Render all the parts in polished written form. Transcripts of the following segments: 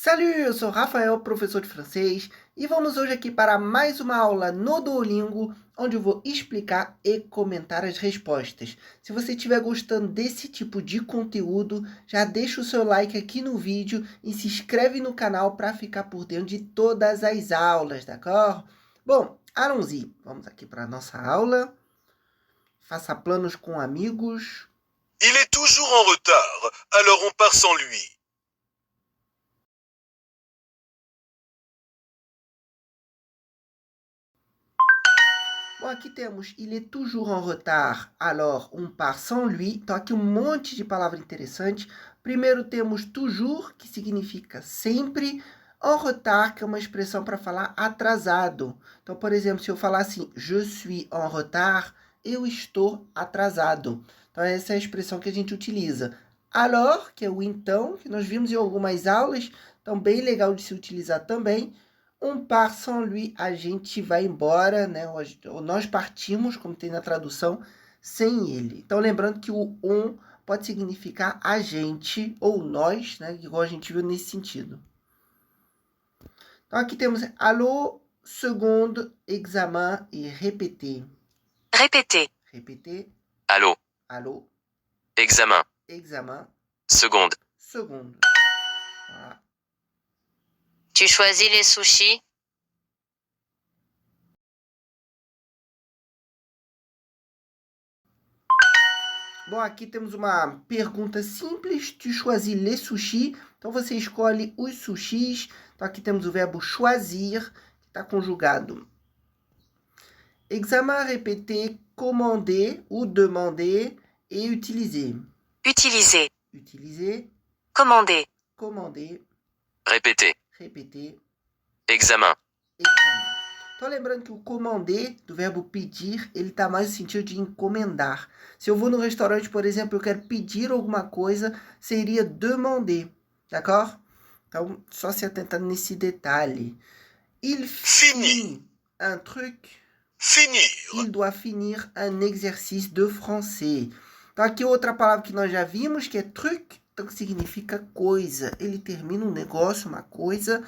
Salut, eu sou Rafael, professor de francês, e vamos hoje aqui para mais uma aula no Duolingo, onde eu vou explicar e comentar as respostas. Se você estiver gostando desse tipo de conteúdo, já deixa o seu like aqui no vídeo e se inscreve no canal para ficar por dentro de todas as aulas, d'accord? Bom, allons-y. Vamos aqui para a nossa aula. Faça planos com amigos. Il est toujours en retard, alors on part sans lui. Bom, aqui temos il est toujours en retard, alors on part sans lui. Então, aqui um monte de palavra interessante. Primeiro temos toujours, que significa sempre. En retard, que é uma expressão para falar atrasado. Então, por exemplo, se eu falar assim, je suis en retard, eu estou atrasado. Então, essa é a expressão que a gente utiliza. Alors, que é o então, que nós vimos em algumas aulas, então bem legal de se utilizar também. On part sans lui, a gente vai embora, né? Ou nós partimos, como tem na tradução, sem ele. Então, lembrando que o on pode significar a gente ou nós, né? Igual a gente viu nesse sentido. Então, aqui temos allo, seconde, examen e répéter. Répétez. Répéter, Allô, allo, examen, examen, seconde, seconde. Voilà. Tu choisis les sushis? Bom, aqui temos uma pergunta simples. Tu choisis les sushis. Então, você escolhe os sushis. Então, aqui temos o verbo choisir, que está conjugado. Examen, répéter, commander ou demander et utiliser. Utiliser. Utiliser, Commander. commander, répétez, répéter, examen, examen. Então, lembrando que o commander, do verbo pedir, ele está mais no sentido de encomendar. Se eu vou no restaurante, por exemplo, eu quero pedir alguma coisa, seria demander, d'accord? Então, só se atentando nesse detalhe. Il finit un truc, finir, il doit finir un exercice de français. Então, aqui outra palavra que nós já vimos, que é truc, então que significa coisa. Ele termina um negócio, uma coisa,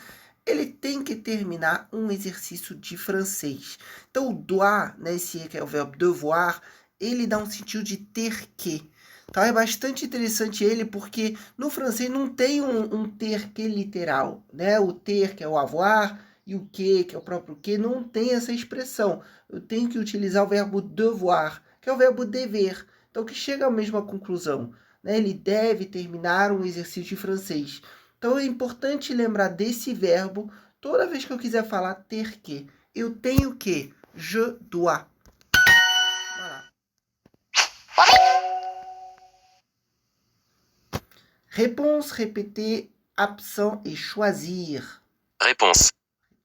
ele tem que terminar um exercício de francês. Então, o doit, né, esse que é o verbo devoir, ele dá um sentido de ter que. Então, é bastante interessante ele, porque no francês não tem um ter que literal, né? O ter, que é o avoir, e o que é o próprio que, não tem essa expressão. Eu tenho que utilizar o verbo devoir, que é o verbo dever. Então, que chega à mesma conclusão, né? Ele deve terminar um exercício de francês. Então, é importante lembrar desse verbo toda vez que eu quiser falar ter que. Eu tenho que. Je dois. Voilà. Réponse, répéter, absent et choisir. réponse,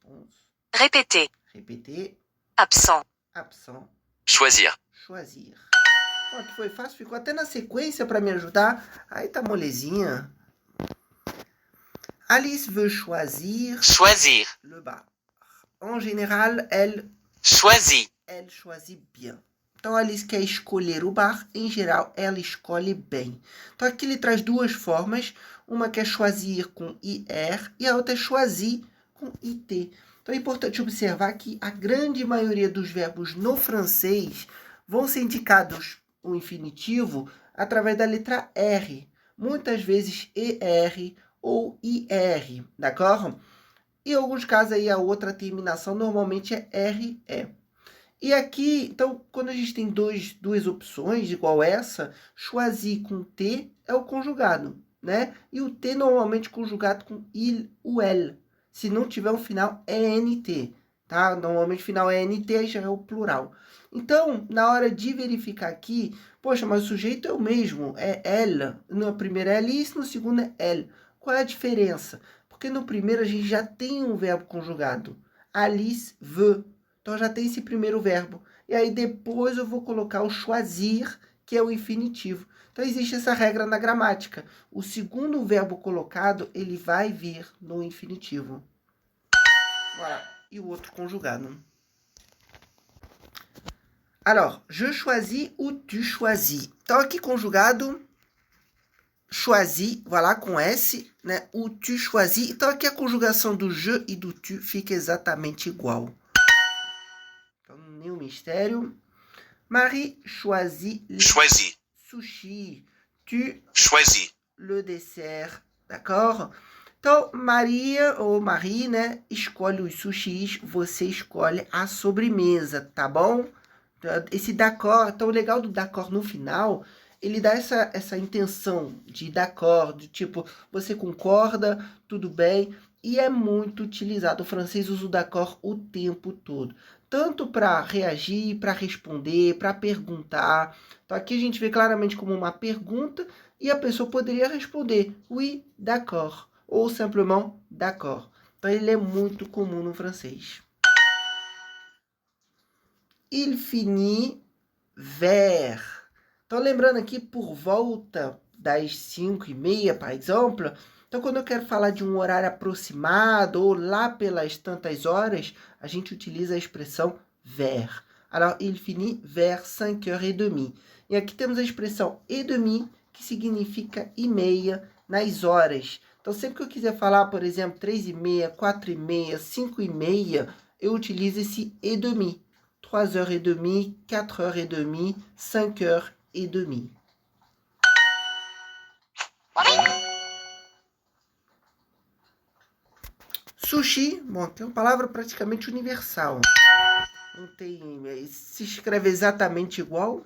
Réponse, Répéter. répéter, Absent. absent, choisir, choisir. Ó, que foi fácil, ficou até na sequência para me ajudar. Aí tá molezinha. Alice veut choisir choisir, le bar. En général, elle choisit, choisit bien. Então, a Alice quer escolher o bar. Em geral, ela escolhe bem. Então, aqui ele traz duas formas. Uma que é choisir com IR e a outra é choisir com IT. Então, é importante observar que a grande maioria dos verbos no francês vão ser indicados o infinitivo através da letra R. Muitas vezes ER ou IR, d'accord? Em alguns casos aí a outra terminação normalmente é RE. E aqui, então, quando a gente tem duas opções igual essa, choisir com T é o conjugado, né? E o T normalmente conjugado com il ou elle. Se não tiver um final, é NT, tá? Normalmente o final é NT, já é o plural. Então, na hora de verificar aqui, poxa, mas o sujeito é o mesmo, é elle. No primeiro é Alice, no segundo é elle. Qual é a diferença? Porque no primeiro a gente já tem um verbo conjugado. Alice veut. Então, já tem esse primeiro verbo. E aí, depois eu vou colocar o choisir, que é o infinitivo. Então, existe essa regra na gramática. O segundo verbo colocado, ele vai vir no infinitivo. Voilà. E o outro conjugado. Alors, je choisis ou tu choisis. Então, aqui conjugado, choisi, voilà, com S, né? O tu choisis. Então, aqui a conjugação do je e do tu fica exatamente igual. Então, nenhum mistério. Marie choisit les Choisis. sushis. Tu Choisis. le dessert, d'accord? Então, Maria ou Marie, né, escolhe os sushis, você escolhe a sobremesa, tá bom? Esse d'accord, então o legal do d'accord no final, ele dá essa intenção de d'accord, de tipo, você concorda, tudo bem, e é muito utilizado. O francês usa o d'accord o tempo todo, tanto para reagir, para responder, para perguntar. Então aqui a gente vê claramente como uma pergunta e a pessoa poderia responder oui, d'accord, ou simplesmente d'accord. Então ele é muito comum no francês. Il finit vers. Então, lembrando aqui, por volta das 5h30, por exemplo. Então, quando eu quero falar de um horário aproximado, ou lá pelas tantas horas, a gente utiliza a expressão vers. Alors, il finit vers 5h30. E aqui temos a expressão et demi, que significa e meia nas horas. Então, sempre que eu quiser falar, por exemplo, 3h30, 4h30, 5h30, eu utilizo esse et demi. 3h30, 4h30, 5h30. Sushi, bom, aqui é uma palavra praticamente universal. Não tem, se escreve exatamente igual.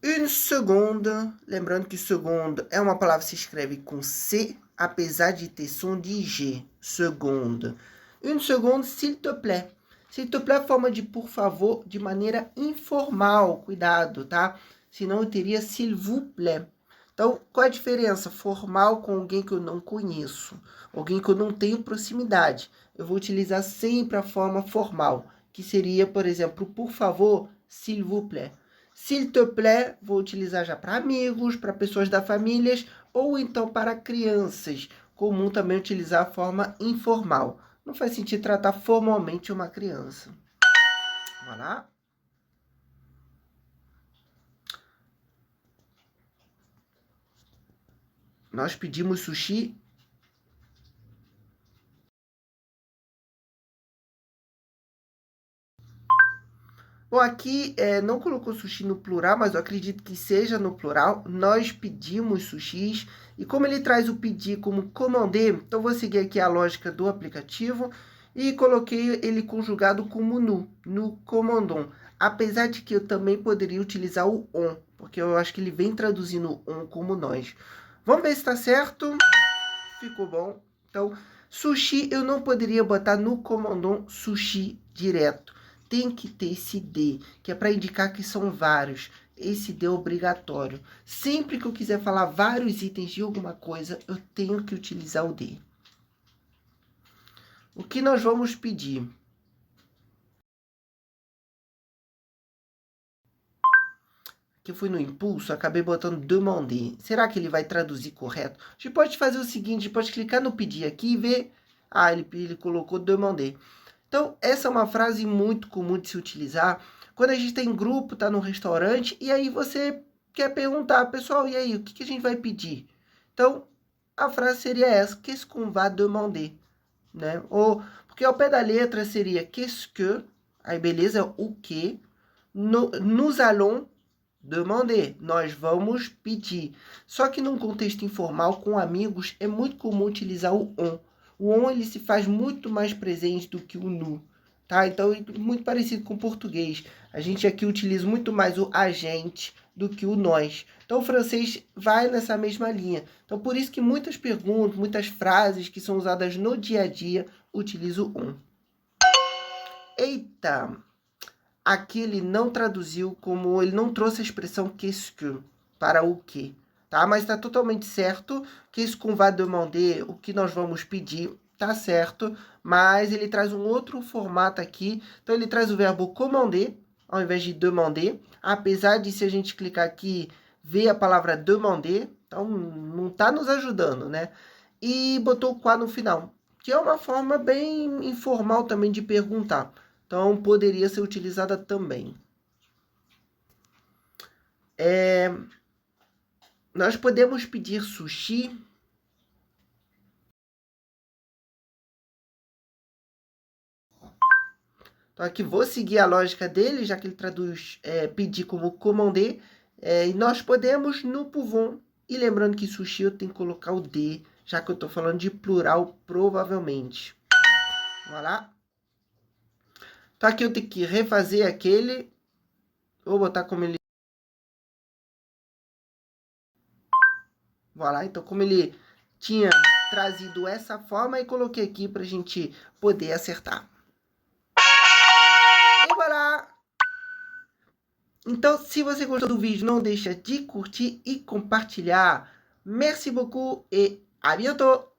Une seconde, lembrando que seconde é uma palavra que se escreve com C, apesar de ter som de G. Seconde. Une seconde, s'il te plaît. S'il te plaît, forma de por favor, de maneira informal. Cuidado, tá? Senão eu teria s'il vous plaît. Então, qual a diferença? Formal com alguém que eu não conheço. Alguém que eu não tenho proximidade. Eu vou utilizar sempre a forma formal, que seria, por exemplo, por favor, s'il vous plaît. S'il te plaît, vou utilizar já para amigos, para pessoas da família, ou então para crianças. Comum também utilizar a forma informal. Não faz sentido tratar formalmente uma criança. Vamos lá? Nós pedimos sushi. Bom, aqui não colocou sushi no plural, mas eu acredito que seja no plural. Nós pedimos sushis. E como ele traz o pedir como commander, então vou seguir aqui a lógica do aplicativo e coloquei ele conjugado como no commandons. Apesar de que eu também poderia utilizar o on, porque eu acho que ele vem traduzindo on como nós. Vamos ver se está certo. Ficou bom. Então, sushi eu não poderia botar no commandons sushi direto. Tem que ter esse D, que é para indicar que são vários. Esse D é obrigatório. Sempre que eu quiser falar vários itens de alguma coisa, eu tenho que utilizar o D. O que nós vamos pedir? Que eu fui no impulso, acabei botando demander. Será que ele vai traduzir correto? A gente pode fazer o seguinte, a gente pode clicar no pedir aqui e ver. Ah, ele colocou demander. Então, essa é uma frase muito comum de se utilizar quando a gente tem grupo, tá no restaurante, e aí você quer perguntar, pessoal, e aí, o que a gente vai pedir? Então, a frase seria essa, qu'est-ce qu'on va demander? Né? Ou, porque ao pé da letra seria qu'est-ce que, aí beleza, o que, nous allons demander, nós vamos pedir. Só que num contexto informal, com amigos, é muito comum utilizar o on. O on ele se faz muito mais presente do que o nu, tá? Então, muito parecido com o português. A gente aqui utiliza muito mais o a gente do que o nós. Então, o francês vai nessa mesma linha. Então, por isso que muitas perguntas, muitas frases que são usadas no dia a dia, utilizam o on. Eita! Aqui ele não traduziu como... Ele não trouxe a expressão qu'est-ce que para o que. Tá? Mas está totalmente certo. Qu'est-ce qu'on va demander, o que nós vamos pedir, tá certo. Mas ele traz um outro formato aqui. Então, ele traz o verbo commander, ao invés de demander. Apesar de, se a gente clicar aqui, ver a palavra demander. Então, não está nos ajudando, né? E botou o quá no final, que é uma forma bem informal também de perguntar. Então, poderia ser utilizada também. nós podemos pedir sushi. Então, aqui vou seguir a lógica dele, já que ele traduz pedir como commander. E nós podemos no pouvons. E lembrando que sushi eu tenho que colocar o D, já que eu estou falando de plural, provavelmente. Vamos lá. Então, aqui eu tenho que refazer aquele. Vou botar como ele... Voilà, então como ele tinha trazido essa forma, e coloquei aqui para a gente poder acertar. E voilà! Então, se você gostou do vídeo, não deixa de curtir e compartilhar. Merci beaucoup et à bientôt!